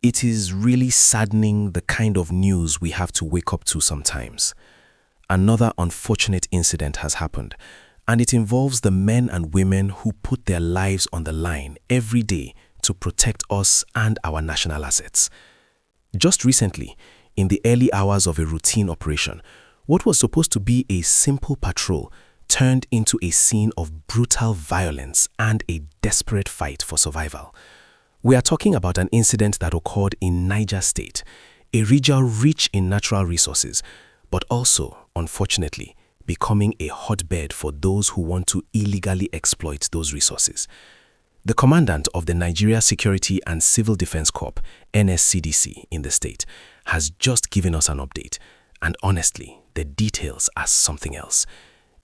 It is really saddening, the kind of news we have to wake up to sometimes. Another unfortunate incident has happened, and it involves the men and women who put their lives on the line every day to protect us and our national assets. Just recently, in the early hours of a routine operation, what was supposed to be a simple patrol turned into a scene of brutal violence and a desperate fight for survival. We are talking about an incident that occurred in Niger State, a region rich in natural resources, but also, unfortunately, becoming a hotbed for those who want to illegally exploit those resources. The commandant of the Nigeria Security and Civil Defense Corps, NSCDC, in the state, has just given us an update, and honestly, the details are something else.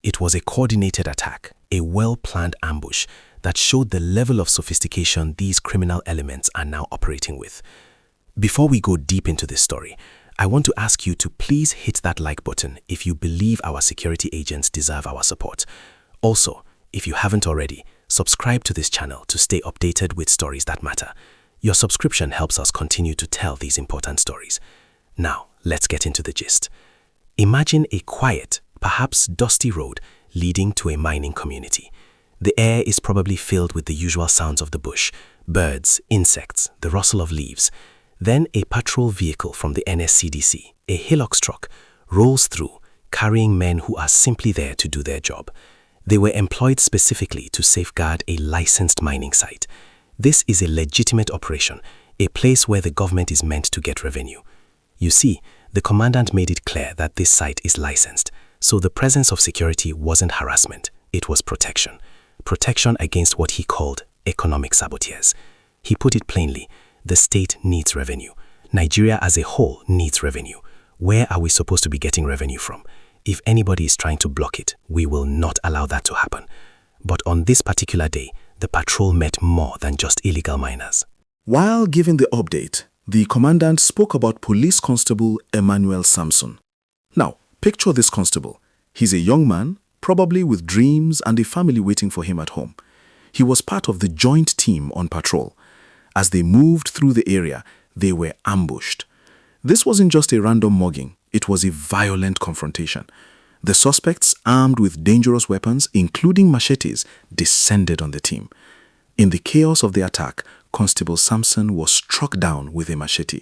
It was a coordinated attack, a well-planned ambush that showed the level of sophistication these criminal elements are now operating with. Before we go deep into this story, I want to ask you to please hit that like button if you believe our security agents deserve our support. Also, if you haven't already, subscribe to this channel to stay updated with stories that matter. Your subscription helps us continue to tell these important stories. Now, let's get into the gist. Imagine a quiet, perhaps dusty road leading to a mining community. The air is probably filled with the usual sounds of the bush, birds, insects, the rustle of leaves. Then a patrol vehicle from the NSCDC, a Hilux truck, rolls through, carrying men who are simply there to do their job. They were employed specifically to safeguard a licensed mining site. This is a legitimate operation, a place where the government is meant to get revenue. You see, the commandant made it clear that this site is licensed, so the presence of security wasn't harassment, it was protection. Protection against what he called economic saboteurs. He put it plainly, the state needs revenue. Nigeria as a whole needs revenue. Where are we supposed to be getting revenue from? If anybody is trying to block it, we will not allow that to happen. But on this particular day, the patrol met more than just illegal miners. While giving the update, the commandant spoke about Police Constable Emanuel Samson. Now, picture this constable. He's a young man, probably with dreams and a family waiting for him at home. He was part of the joint team on patrol. As they moved through the area, they were ambushed. This wasn't just a random mugging, it was a violent confrontation. The suspects, armed with dangerous weapons, including machetes, descended on the team. In the chaos of the attack, Constable Samson was struck down with a machete.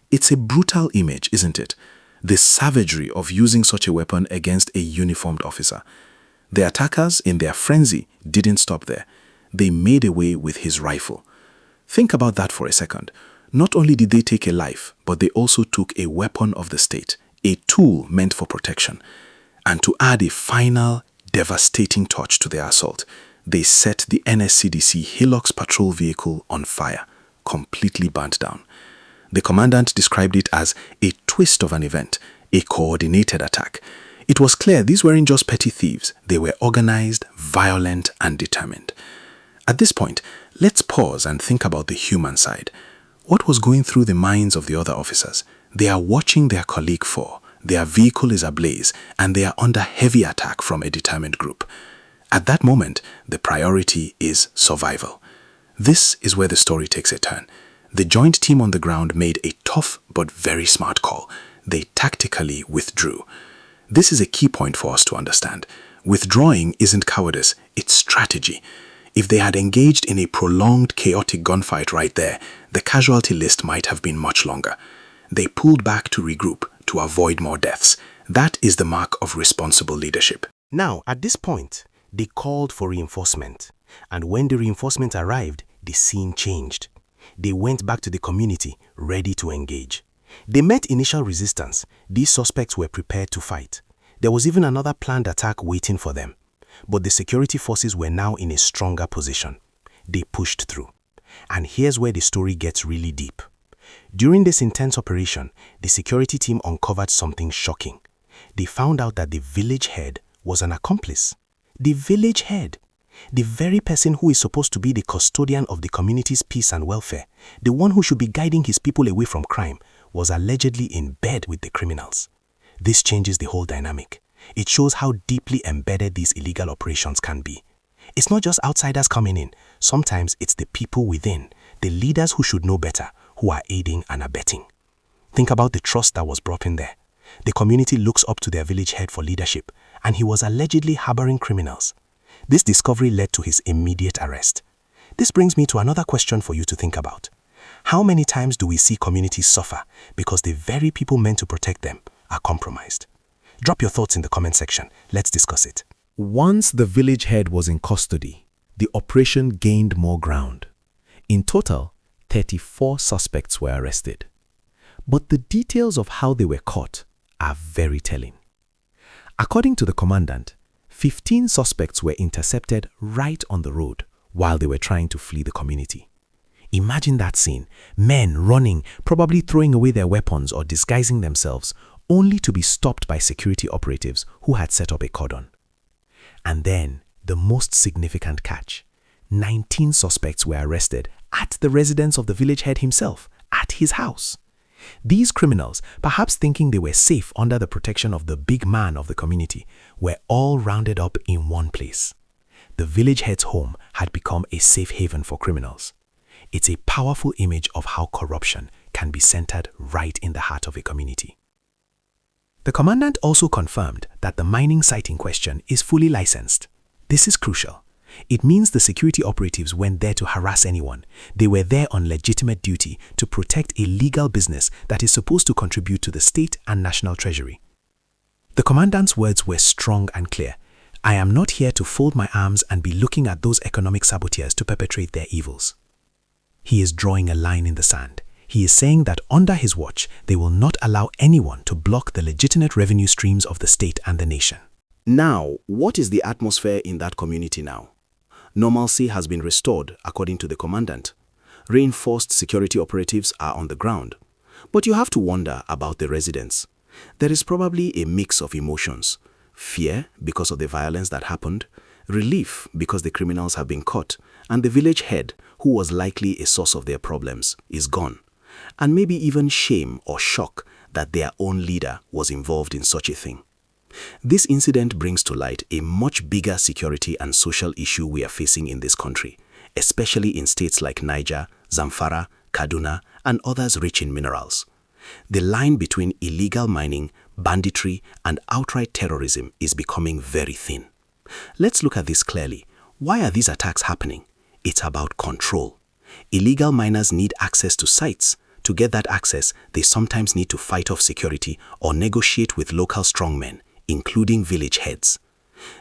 It's a brutal image, isn't it? The savagery of using such a weapon against a uniformed officer. The attackers, in their frenzy, didn't stop there. They made away with his rifle. Think about that for a second. Not only did they take a life, but they also took a weapon of the state, a tool meant for protection. And to add a final, devastating touch to their assault, they set the NSCDC Hilux patrol vehicle on fire, completely burnt down. The commandant described it as a twist of an event, a coordinated attack. It was clear these weren't just petty thieves, they were organized, violent, and determined. At this point, let's pause and think about the human side. What was going through the minds of the other officers? They are watching their colleague fall, their vehicle is ablaze, and they are under heavy attack from a determined group. At that moment, the priority is survival. This is where the story takes a turn. The joint team on the ground made a tough but very smart call. They tactically withdrew. This is a key point for us to understand. Withdrawing isn't cowardice, it's strategy. If they had engaged in a prolonged, chaotic gunfight right there, the casualty list might have been much longer. They pulled back to regroup, to avoid more deaths. That is the mark of responsible leadership. Now, at this point, they called for reinforcement. And when the reinforcement arrived, the scene changed. They went back to the community, ready to engage. They met initial resistance. These suspects were prepared to fight. There was even another planned attack waiting for them. But the security forces were now in a stronger position. They pushed through. And here's where the story gets really deep. During this intense operation, the security team uncovered something shocking. They found out that the village head was an accomplice. The village head. The very person who is supposed to be the custodian of the community's peace and welfare, the one who should be guiding his people away from crime, was allegedly in bed with the criminals. This changes the whole dynamic. It shows how deeply embedded these illegal operations can be. It's not just outsiders coming in. Sometimes it's the people within, the leaders who should know better, who are aiding and abetting. Think about the trust that was brought in there. The community looks up to their village head for leadership, and he was allegedly harboring criminals. This discovery led to his immediate arrest. This brings me to another question for you to think about. How many times do we see communities suffer because the very people meant to protect them are compromised? Drop your thoughts in the comment section. Let's discuss it. Once the village head was in custody, the operation gained more ground. In total, 34 suspects were arrested. But the details of how they were caught are very telling. According to the commandant, 15 suspects were intercepted right on the road while they were trying to flee the community. Imagine that scene, men running, probably throwing away their weapons or disguising themselves, only to be stopped by security operatives who had set up a cordon. And then, the most significant catch, 19 suspects were arrested at the residence of the village head himself, at his house. These criminals, perhaps thinking they were safe under the protection of the big man of the community, were all rounded up in one place. The village head's home had become a safe haven for criminals. It's a powerful image of how corruption can be centered right in the heart of a community. The commandant also confirmed that the mining site in question is fully licensed. This is crucial. It means the security operatives weren't there to harass anyone. They were there on legitimate duty to protect a legal business that is supposed to contribute to the state and national treasury. The commandant's words were strong and clear. I am not here to fold my arms and be looking at those economic saboteurs to perpetrate their evils. He is drawing a line in the sand. He is saying that under his watch, they will not allow anyone to block the legitimate revenue streams of the state and the nation. Now, what is the atmosphere in that community now? Normalcy has been restored, according to the commandant. Reinforced security operatives are on the ground. But you have to wonder about the residents. There is probably a mix of emotions. Fear because of the violence that happened, relief because the criminals have been caught, and the village head, who was likely a source of their problems, is gone. And maybe even shame or shock that their own leader was involved in such a thing. This incident brings to light a much bigger security and social issue we are facing in this country, especially in states like Niger, Zamfara, Kaduna, and others rich in minerals. The line between illegal mining, banditry, and outright terrorism is becoming very thin. Let's look at this clearly. Why are these attacks happening? It's about control. Illegal miners need access to sites. To get that access, they sometimes need to fight off security or negotiate with local strongmen, including village heads.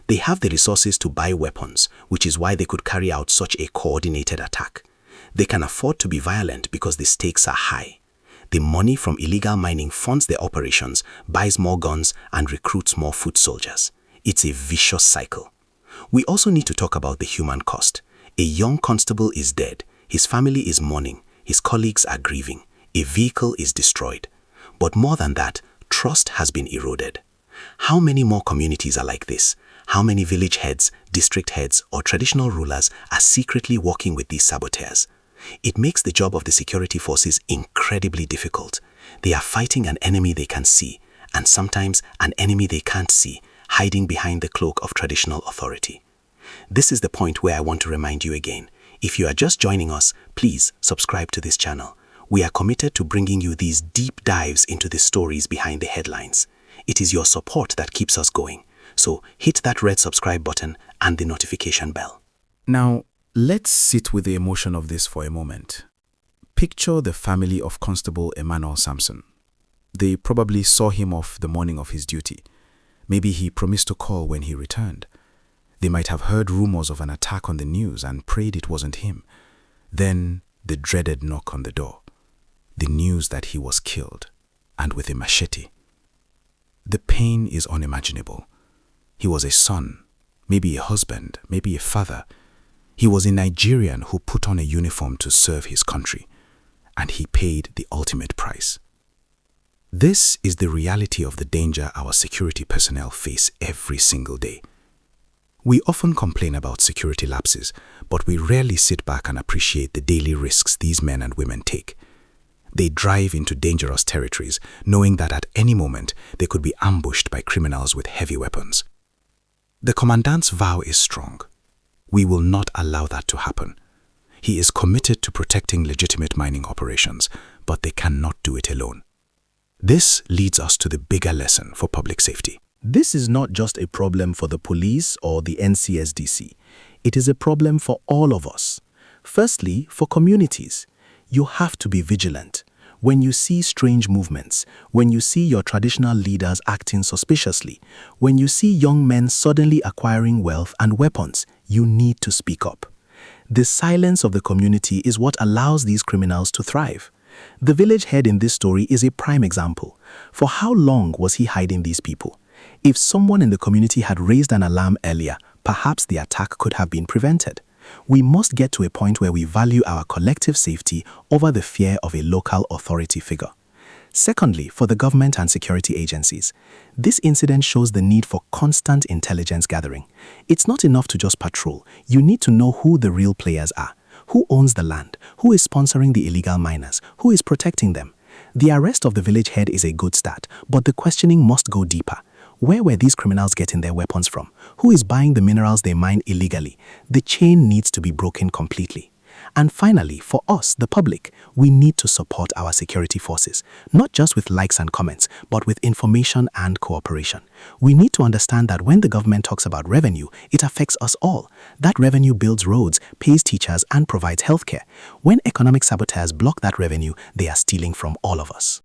They have the resources to buy weapons, which is why they could carry out such a coordinated attack. They can afford to be violent because the stakes are high. The money from illegal mining funds their operations, buys more guns, and recruits more foot soldiers. It's a vicious cycle. We also need to talk about the human cost. A young constable is dead. His family is mourning. His colleagues are grieving. A vehicle is destroyed. But more than that, trust has been eroded. How many more communities are like this? How many village heads, district heads, or traditional rulers are secretly working with these saboteurs? It makes the job of the security forces incredibly difficult. They are fighting an enemy they can see, and sometimes an enemy they can't see, hiding behind the cloak of traditional authority. This is the point where I want to remind you again. If you are just joining us, please subscribe to this channel. We are committed to bringing you these deep dives into the stories behind the headlines. It is your support that keeps us going. So hit that red subscribe button and the notification bell. Now, let's sit with the emotion of this for a moment. Picture the family of Constable Emanuel Samson. They probably saw him off the morning of his duty. Maybe he promised to call when he returned. They might have heard rumors of an attack on the news and prayed it wasn't him. Then the dreaded knock on the door. The news that he was killed, and with a machete. The pain is unimaginable. He was a son, maybe a husband, maybe a father. He was a Nigerian who put on a uniform to serve his country, and he paid the ultimate price. This is the reality of the danger our security personnel face every single day. We often complain about security lapses, but we rarely sit back and appreciate the daily risks these men and women take. They drive into dangerous territories, knowing that at any moment they could be ambushed by criminals with heavy weapons. The commandant's vow is strong. We will not allow that to happen. He is committed to protecting legitimate mining operations, but they cannot do it alone. This leads us to the bigger lesson for public safety. This is not just a problem for the police or the NCSDC. It is a problem for all of us. Firstly, for communities, you have to be vigilant. When you see strange movements, when you see your traditional leaders acting suspiciously, when you see young men suddenly acquiring wealth and weapons, you need to speak up. The silence of the community is what allows these criminals to thrive. The village head in this story is a prime example. For how long was he hiding these people? If someone in the community had raised an alarm earlier, perhaps the attack could have been prevented. We must get to a point where we value our collective safety over the fear of a local authority figure. Secondly, for the government and security agencies, this incident shows the need for constant intelligence gathering. It's not enough to just patrol. You need to know who the real players are. Who owns the land? Who is sponsoring the illegal miners? Who is protecting them? The arrest of the village head is a good start, but the questioning must go deeper. Where were these criminals getting their weapons from? Who is buying the minerals they mine illegally? The chain needs to be broken completely. And finally, for us, the public, we need to support our security forces, not just with likes and comments, but with information and cooperation. We need to understand that when the government talks about revenue, it affects us all. That revenue builds roads, pays teachers, and provides healthcare. When economic saboteurs block that revenue, they are stealing from all of us.